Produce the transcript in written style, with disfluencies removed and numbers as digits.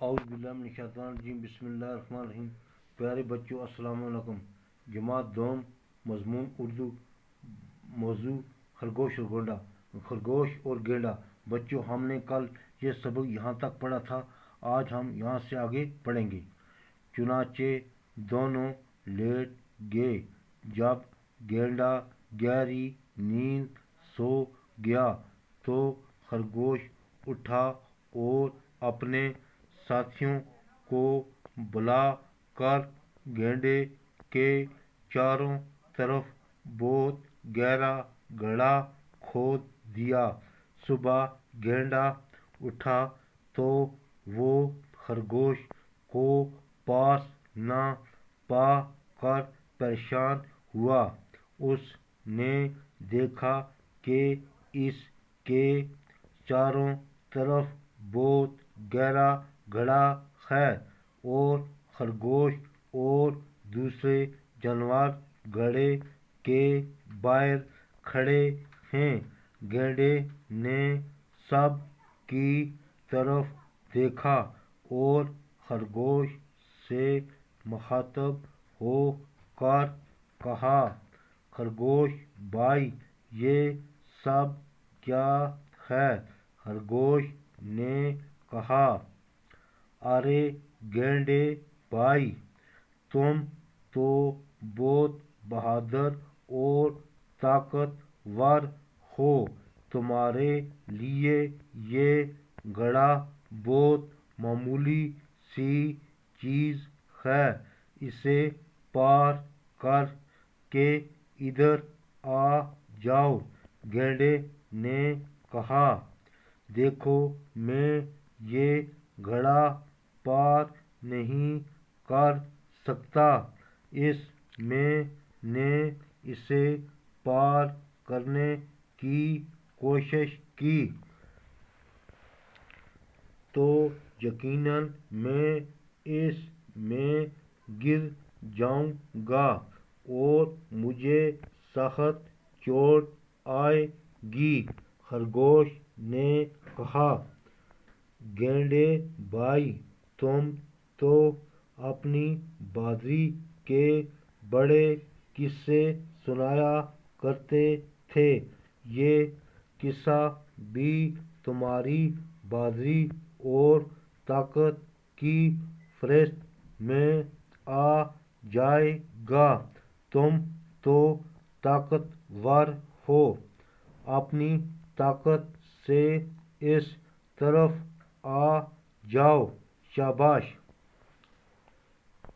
اعوذ باللہ من الشیطان الرجیم بسم اللہ الرحمن الرحیم۔ پیارے بچوں السلام علیکم۔ جماعت دوم، مضمون اردو، موضوع خرگوش اور گینڈا۔ خرگوش اور گینڈا۔ بچوں ہم نے کل یہ سبق یہاں تک پڑھا تھا، آج ہم یہاں سے آگے پڑھیں گے۔ چنانچہ دونوں لیٹ گئے جب گینڈا گہری نیند سو گیا تو خرگوش اٹھا اور اپنے ساتھیوں کو بلا کر گینڈے کے چاروں طرف بہت گہرا گڑھا کھود دیا۔ صبح گینڈا اٹھا تو وہ خرگوش کو پاس نہ پا کر پریشان ہوا۔ اس نے دیکھا کہ اس کے چاروں طرف بہت گہرا گڑھا ہے اور خرگوش اور دوسرے جانور گڑھے کے باہر کھڑے ہیں۔ گینڈے نے سب کی طرف دیکھا اور خرگوش سے مخاطب ہو کر کہا، خرگوش بھائی یہ سب کیا ہے؟ خرگوش نے کہا، ارے گینڈے بھائی، تم تو بہت بہادر اور طاقتور ہو، تمہارے لیے یہ گڑھا بہت معمولی سی چیز ہے، اسے پار کر کے ادھر آ جاؤ۔ گینڈے نے کہا، دیکھو میں یہ گڑھا پار نہیں کر سکتا۔ اس نے اسے پار کرنے کی کوشش کی تو یقیناً میں اس میں گر جاؤں گا اور مجھے سخت چوٹ آئے گی۔ خرگوش نے کہا، گینڈے بھائی تم تو اپنی بہادری کے بڑے قصے سنایا کرتے تھے، یہ قصہ بھی تمہاری بہادری اور طاقت کی فہرست میں آ جائے گا۔ تم تو طاقتور ہو، اپنی طاقت سے اس طرف آ جاؤ۔ شاباش۔